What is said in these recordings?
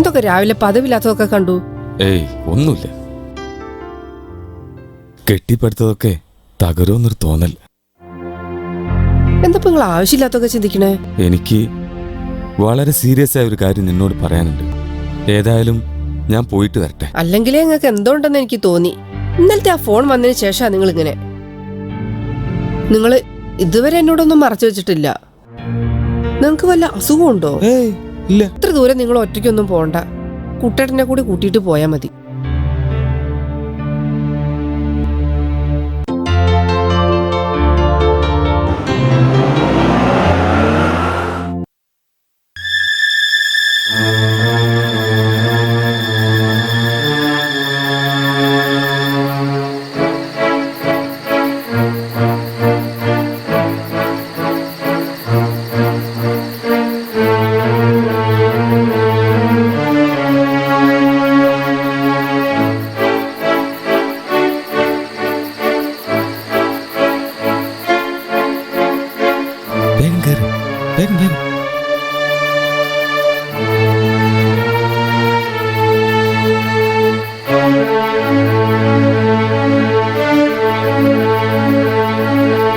എന്തൊക്കെ രാവിലെ പദവില്ലാത്തതൊക്കെ കണ്ടു? ഏയ് ഒന്നുമില്ല. കെട്ടിപ്പടുത്തതൊക്കെ തകരുമെന്നൊരു തോന്നൽ. എന്താ നിങ്ങൾ ആവശ്യമില്ലാത്തൊക്കെ ചിന്തിക്കണേ? എനിക്ക് വളരെ സീരിയസ് ആയ ഒരു കാര്യം നിന്നോട് പറയാനുണ്ട്. ഏതായാലും ഞാൻ പോയിട്ട് വരട്ടെ. അല്ലെങ്കിലേ നിങ്ങൾക്ക് എന്തോ ഉണ്ടെന്ന് എനിക്ക് തോന്നി. ഇന്നലത്തെ ആ ഫോൺ വന്നതിന് ശേഷമാണ് നിങ്ങൾ ഇങ്ങനെ. നിങ്ങൾ ഇതുവരെ എന്നോടൊന്നും മറച്ചു വെച്ചിട്ടില്ല. നിങ്ങൾക്ക് വല്ല അസുഖമുണ്ടോ? ഇല്ല. ഇത്ര ദൂരം നിങ്ങൾ ഒറ്റയ്ക്കൊന്നും പോണ്ട. കുട്ടേട്ടനെ കൂടി കൂട്ടിയിട്ട് പോയാൽ മതി.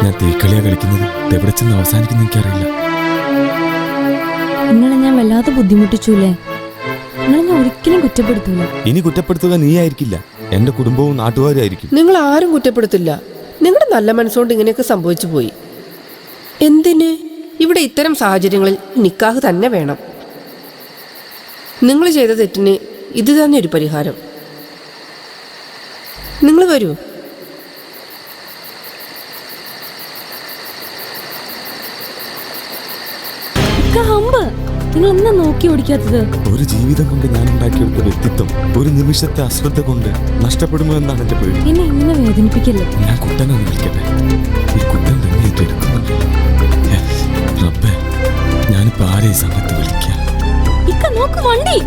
ഞാൻ തീക്കളിയാ കളിക്കുന്നത്. എവിടെ ചെന്ന് അവസാനിക്കുന്ന എനിക്കറിയില്ല. നിങ്ങളെ ഞാൻ വല്ലാതെ ബുദ്ധിമുട്ടിച്ചൂലേ? നിങ്ങളെ ഞാൻ ഒരിക്കലും കുറ്റപ്പെടുത്തൂല. ഇനി കുറ്റപ്പെടുത്തുക നീ ആയിരിക്കില്ല, എന്റെ കുടുംബവും നാട്ടുകാരും ആയിരിക്കും. നിങ്ങൾ ആരും കുറ്റപ്പെടുത്തില്ല. നിങ്ങളുടെ നല്ല മനസ്സുകൊണ്ട് ഇങ്ങനെയൊക്കെ സംഭവിച്ചു പോയി. എന്തിന്? ഇവിടെ ഇത്തരം സാഹചര്യങ്ങളിൽ നിക്കാഹ് തന്നെ വേണം. നിങ്ങൾ ചെയ്ത തെറ്റിന് ഇത് തന്നെ ഒരു പരിഹാരം. നിങ്ങൾ വരൂ. നിങ്ങൾ എന്നാ നോക്കി ഓടിക്കാത്തത്? ഒരു ജീവിതം കൊണ്ട് ഞാൻ ഉണ്ടാക്കിയെടുത്ത വ്യക്തിത്വം ഒരു നിമിഷത്തെ അശ്രദ്ധ കൊണ്ട് നഷ്ടപ്പെടുമോ എന്നാണ് എന്റെ പേടി. എന്നെ ഇങ്ങനെ വേദനിപ്പിക്കല്ലേ. ഞാൻ കുട്ടനാണ് വിളിക്കട്ടെ. ഈ കുട്ടൻ തന്നെ ഏറ്റെടുക്കുന്നുണ്ട്. റബ്ബേ, ഞാനിപ്പോ ആരെ ഈ സമയത്ത് വിളിക്കാം? ഇക്ക നോക്ക് വണ്ടി.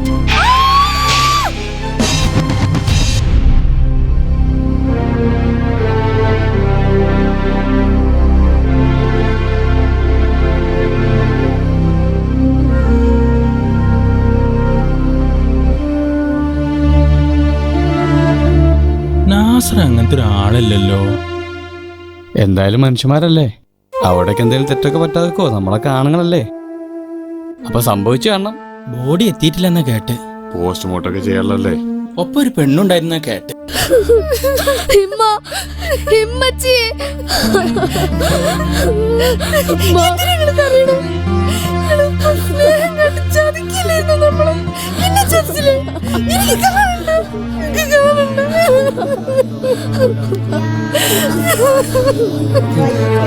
നാസർ അങ്ങനത്തെ ഒരാളല്ലല്ലോ. എന്തായാലും മനുഷ്യന്മാരല്ലേ, അവിടേക്ക് എന്തെങ്കിലും തെറ്റൊക്കെ പറ്റാതെക്കോ, നമ്മളൊക്കെ ആണുങ്ങളല്ലേ. അപ്പൊ സംഭവിച്ചു കാണണം. ബോഡി എത്തിയിട്ടില്ലെന്നാ കേട്ട്. പോസ്റ്റ്മോർട്ടം ഒക്കെ ചെയ്യാറില്ലല്ലേ? ഒപ്പം ഒരു പെണ്ണുണ്ടായിരുന്ന കേട്ട്.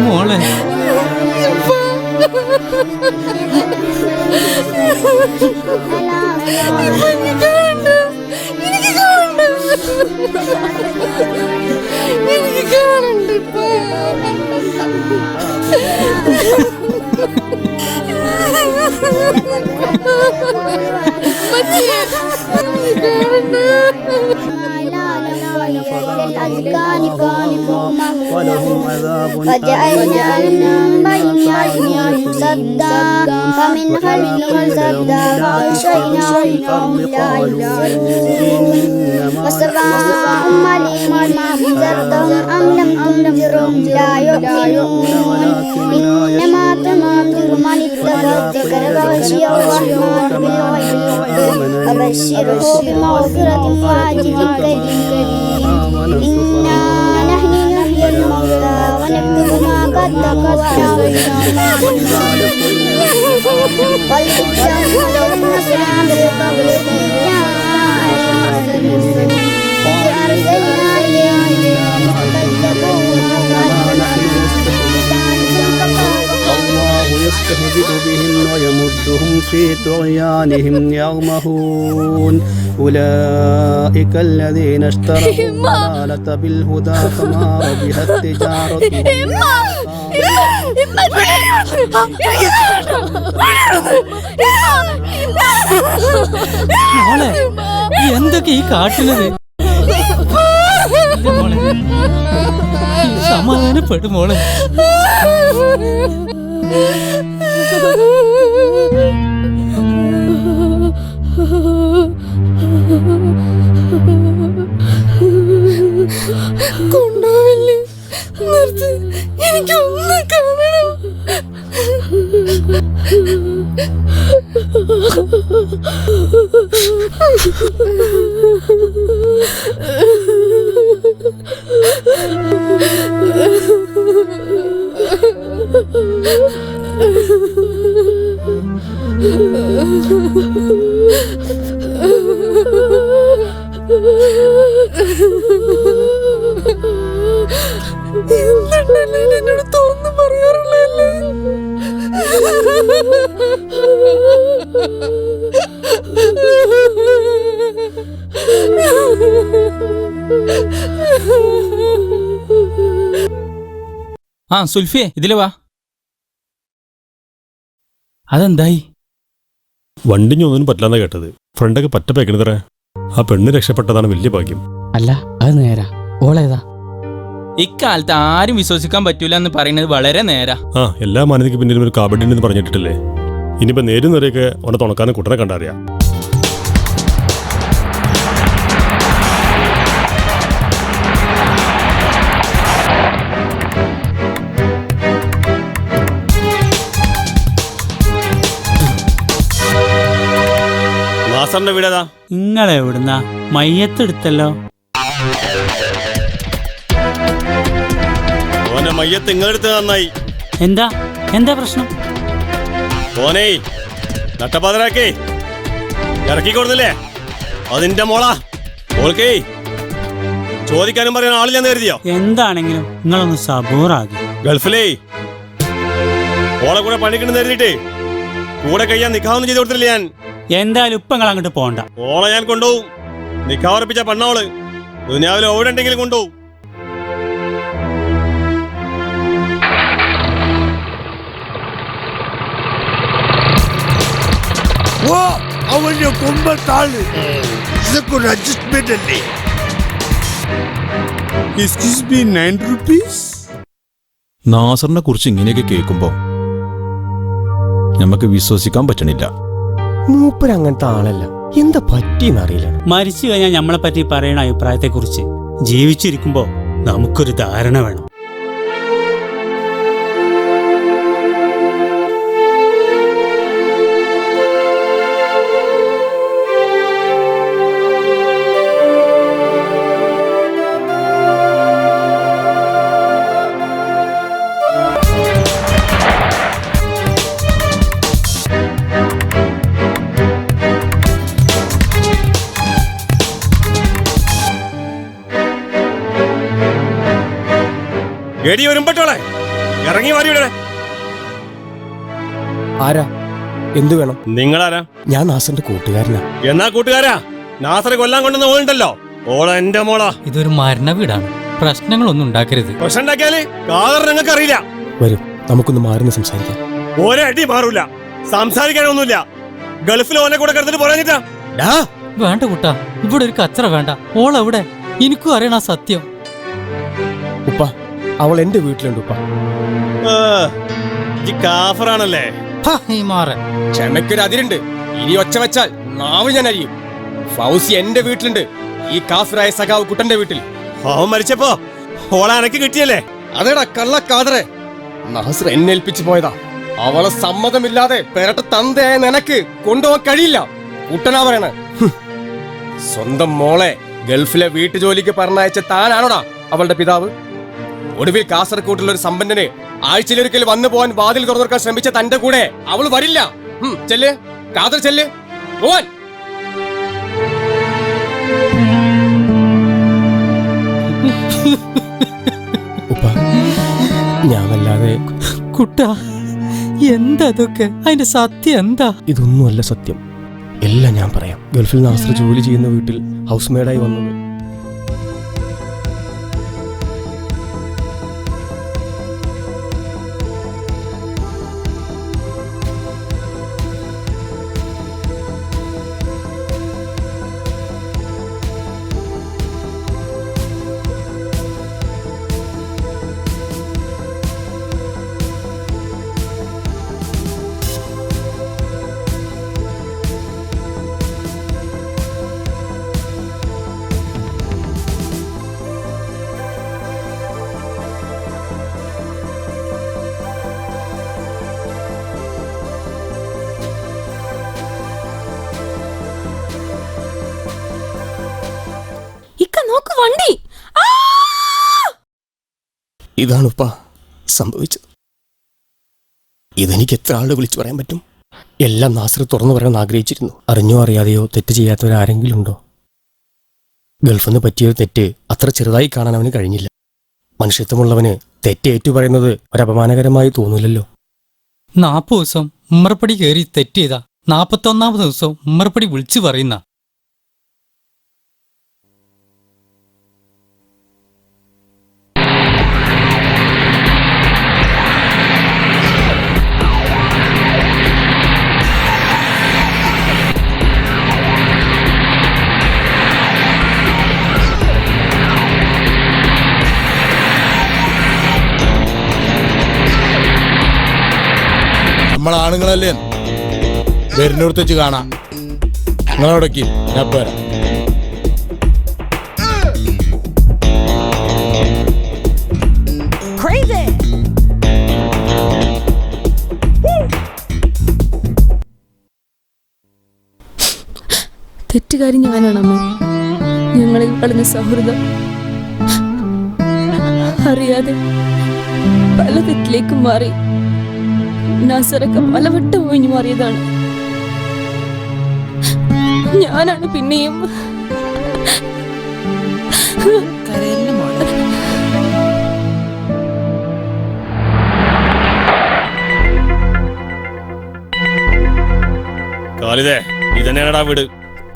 മോളെ فجعلنا من بين أيديهم سدا ومن خلفهم سدا فأغشيناهم لا يبصرون وسواء عليهم أنذرتهم أم لم تنذرهم لا يؤمنون إنما تنذر من اتقى الذكر وخشي الرحمن بالغيب فبشره بمغفرة وأجر كريم إنا نحن نحيي الموتى ونكتب ما قدموا وآثارهم ولتجزون نصرا بالقول أرسلنا إليهم الله يستهزئ بهم ويمدهم في طغيانهم يعمهون أولئك الذين اشتروا الضلالة بالهدى فما ربحت تجارتهم. എന്തൊക്കെ ഈ കാട്ടുന്നത്? സമാധാനപ്പെടും മോളെ. കൊണ്ടുപോവില്ലേ? നിർത്ത്. എനിക്കൊന്ന് കാണണം. എന്തുണ്ടല്ലേ എന്നോട് തുറന്നു പറയാറുള്ളതല്ലേ? ആ സുൽഫിയെ ഇതിലെ വാ. അതെന്തായി? വണ്ടിഞ്ഞ് ഒന്നിനും പറ്റില്ലെന്നാ കേട്ടത്. ഫ്രണ്ടൊക്കെ പറ്റ പേക്കണതറ. ആ പെണ്ണ് രക്ഷപ്പെട്ടതാണ് വലിയ ഭാഗ്യം. അല്ല അത് നേരാ. ഓളേതാ? ഇക്കാലത്ത് ആരും വിശ്വസിക്കാൻ പറ്റൂല എന്ന് പറയുന്നത് വളരെ നേരാ. ആ എല്ലാ മാന്യതയ്ക്ക് പിന്നിലും ഒരു കാബഡി ഉണ്ടെന്ന് പറഞ്ഞിട്ടില്ലേ. ഇനിയിപ്പോ നേരും നിറയൊക്കെ അവനെ തുണക്കാനും കുട്ടനെ കണ്ടറിയാം. നാസറിന്റെ വീടേതാ? നിങ്ങളെവിടുന്നാ? മയ്യത്തെടുത്തല്ലോ. ഓനെ മയ്യത്ത് ഇങ്ങെടുത്ത് നന്നായി. എന്താ എന്താ പ്രശ്നം? ഓനേ നട്ടപ്പാതരാക്കേ ഇറക്കി കൊടുത്തില്ലേ? അതിന്റെ മോളാ. ഓൾക്കേ ചോദിക്കാനും പറയാൻ ആളില്ലെന്ന് കരുതിയോ? എന്താണെങ്കിലും നിങ്ങളൊന്ന് സബൂറാകി. ഗൾഫിലേ ഓളെ കൂടെ പണിക്കിണ്ടെന്ന് കരുതിട്ടേ കൂടെ കഴിയാൻ നിക്കാവൊന്നും ചെയ്ത് കൊടുത്തില്ല ഞാൻ. എന്തായാലും ഇപ്പൊ നിങ്ങൾ അങ്ങോട്ട് പോണ്ട. ഓളെ ഞാൻ കൊണ്ടുപോകും. നിക്കാവുറപ്പിച്ച പെണ്ണോള് ദുനിയാവിൽ എവിടെ ഉണ്ടെങ്കിലും കൊണ്ടുപോകും. അവന്റെ കൊമ്പത്താണ്. ഇതൊക്കെ ഒരു അഡ്ജസ്റ്റ്മെന്റ് അല്ലേ? Excuse me, 9 rupees. നാസറിനെ കുറിച്ച് ഇങ്ങനെയൊക്കെ കേൾക്കുമ്പോ നമുക്ക് വിശ്വസിക്കാൻ പറ്റണില്ല. മൂപ്പര് അങ്ങനത്തെ ആളല്ല. എന്താ പറ്റിയെന്നറിയില്ല. മരിച്ചു കഴിഞ്ഞാൽ നമ്മളെ പറ്റി പറയുന്ന അഭിപ്രായത്തെ കുറിച്ച് ജീവിച്ചിരിക്കുമ്പോ നമുക്കൊരു ധാരണ വേണം. എടി വരുമ്പട്ടോളെ ഇറങ്ങി മാറിയുടെ. ആരാ? എന്തു വേണം? നിങ്ങളാരാ? ഞാൻ നാസറിന്റെ കൂട്ടുകാരനാ. എന്നാ കൂട്ടുകാരാ, നാസറെ കൊല്ലാൻ കൊണ്ടുവന്ന ഓളുണ്ടല്ലോ, ഓള എന്റെ മോളാ. ഇതൊരു മരണ വീടാണ്. പ്രശ്നങ്ങളൊന്നും ഉണ്ടാക്കരുത്. പ്രശ്നം ഉണ്ടാക്കിയാല് കാതർ നിങ്ങൾക്ക് അറിയില്ല. വരും, നമുക്കൊന്ന് മാറുന്ന സംസാരിക്കാം. ഒരടി മാറൂല, സംസാരിക്കാനൊന്നുമില്ല. ഗൾഫിൽ ഓനെ കൂടെ കിടന്നിട്ട് പറയാഞ്ഞിട്ടാ. വേണ്ട കുട്ടാ, ഇവിടെ ഒരു കച്ചറ വേണ്ട. ഓളെവിടെ? എനിക്കും അറിയണ സത്യം. ഉപ്പ, അവൾ എന്റെ വീട്ടിലുണ്ട് ഉപ്പ. കാഫറാണല്ലേ? ക്ഷമയ്ക്കൊരു അതിരുണ്ട്. ഇനി ഒച്ച വെച്ചാൽ നാവ് ഞാൻ അറിയും. ഫൗസി എന്റെ വീട്ടിലുണ്ട്. ഈ കാഫിറായ സഖാവ് കുട്ടന്റെ വീട്ടിൽ. അവൻ മരിച്ചപ്പോ ഓളെ അനക്ക് കിട്ടിയല്ലേ? അതേടാ കള്ളക്കാതറെ. നാസർ എന്നെ ഏൽപ്പിച്ചു പോയതാ. അവളെ സമ്മതമില്ലാതെ പെരട്ട തന്തയായ നിനക്ക് കൊണ്ടുപോകാൻ കഴിയില്ല. കുട്ടനാ പറയണ. സ്വന്തം മോളെ ഗൾഫിലെ വീട്ടുജോലിക്ക് പറഞ്ഞയച്ച താനാണോടാ അവളുടെ പിതാവ്? ഒടുവിൽ കാസർകോട്ടുള്ള ഒരു സമ്പന്നന് ആഴ്ചയിലൊരിക്കൽ വന്നു പോവാൻ വാതിൽ തുറന്നെടുക്കാൻ ശ്രമിച്ച തന്റെ കൂടെ അവൾ വരില്ല. ചെല്ല് കാതർ, ചെല്ല് പോവാൻ. ഉപ്പ, ഞാൻ വല്ലാതെ. കുട്ടാ, എന്താ ഇതൊക്കെ? അതിന്റെ സത്യം എന്താ? ഇതൊന്നുമല്ല സത്യം. എല്ലാം ഞാൻ പറയാം. ഗൾഫിൽ നാസർ ജോലി ചെയ്യുന്ന വീട്ടിൽ ഹൗസ് മെയ്ഡായി വന്നത്. വണ്ടി. ഇതാണ് ഉപ്പ സംഭവിച്ചത്. ഇതെനിക്ക് എത്ര ആളുടെ വിളിച്ചു പറയാൻ പറ്റും? എല്ലാം നാസർ തുറന്നു പറയാൻ ആഗ്രഹിച്ചിരുന്നു. അറിഞ്ഞോ അറിയാതെയോ തെറ്റ് ചെയ്യാത്തവരാരെങ്കിലും ഉണ്ടോ? ഗൾഫിന് പറ്റിയൊരു തെറ്റ് അത്ര ചെറുതായി കാണാൻ അവന് കഴിഞ്ഞില്ല. മനുഷ്യത്വമുള്ളവന് തെറ്റ് ഏറ്റുപറയുന്നത് ഒരപമാനകരമായി തോന്നില്ലല്ലോ. 40 ദിവസം ഉമ്മറപ്പടി കയറി തെറ്റ് ചെയ്താ 41ാമത് ദിവസം ഉമ്മറപ്പടി വിളിച്ചു പറയുന്ന. നമ്മളാണുങ്ങളല്ലേ, വരുന്നിടത്ത് വെച്ച് കാണാം. നിങ്ങളവിടേക്ക് ഞാൻ പോരാ. തെറ്റുകാരി ഞാനാണമ്മ. ഞങ്ങളിൽ വളർന്ന സൗഹൃദം അറിയാതെ പല തെറ്റിലേക്കും മാറി. നാസറൊക്കെ പലവട്ടം ഒഴിഞ്ഞു മാറിയതാണ്. ഞാനാണ് പിന്നെയും വീട്.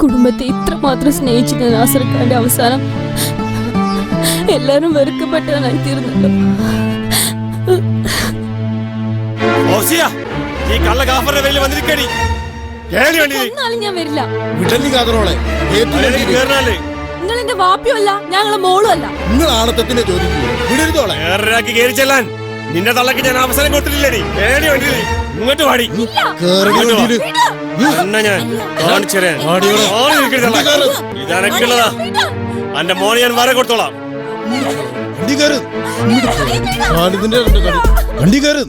കുടുംബത്തെ ഇത്രമാത്രം സ്നേഹിച്ചിരുന്ന നാസർക്കാന്റെ അവസാനം എല്ലാരും വെറുക്കപ്പെട്ടവനായി തീർന്നല്ലോ. ഞാൻ വരില്ല. നിങ്ങൾ എന്റെ വാപ്പിയോ അല്ല, ഞങ്ങളെ മോളും അല്ല. നിന്റെ തള്ളക്ക് ഞാൻ അവസരം കൊടുത്തില്ലേ? ഇങ്ങോട്ട് വാടി. ഇതനക്കുള്ളതാ. എന്റെ മോനെ ഞാൻ വരെ കൊടുത്തോളാം. വണ്ടി കയറും.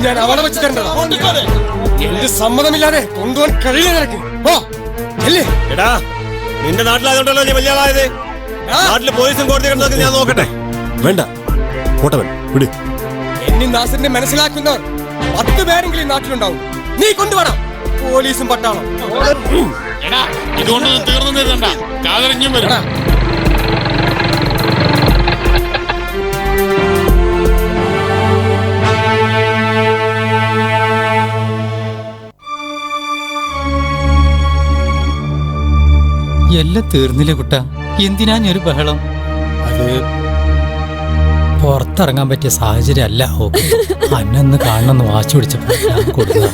ഞാൻ അവളെ വെച്ച് തരേണ്ടതാ. എന്റെ സമ്മതമില്ലാതെ കൊണ്ടുപോകാൻ കഴിയില്ല നിനക്ക്. എടാ, നിന്റെ നാട്ടിലായതുകൊണ്ടല്ലോ നീ വലിയ ആളായത്. നാട്ടില് പോലീസും കോടതി കിടന്നൊക്കെ ഞാൻ നോക്കട്ടെ. വേണ്ട, പോട്ടവൻ വിട്. എന്നെ നാസറിനെ മനസ്സിലാക്കുന്നവർ 10 പേരെങ്കിലും നാട്ടിലുണ്ടാവും. നീ കൊണ്ടുപോണം പോലീസും പട്ടാളം. ഇതുകൊണ്ടൊന്നും തീർന്നു തരണ്ട. കാതറിഞ്ഞും വരും. എല്ലാം തീർന്നില്ല കുട്ട. എന്തിനാ ഒരു ബഹളം? അത് പുറത്തിറങ്ങാൻ പറ്റിയ സാഹചര്യം അല്ല. ഓക്കെ, അന്നൊന്ന് കാണണമെന്ന് വാശി പിടിച്ചപ്പോൾ ഞാൻ കൊടുക്കുക.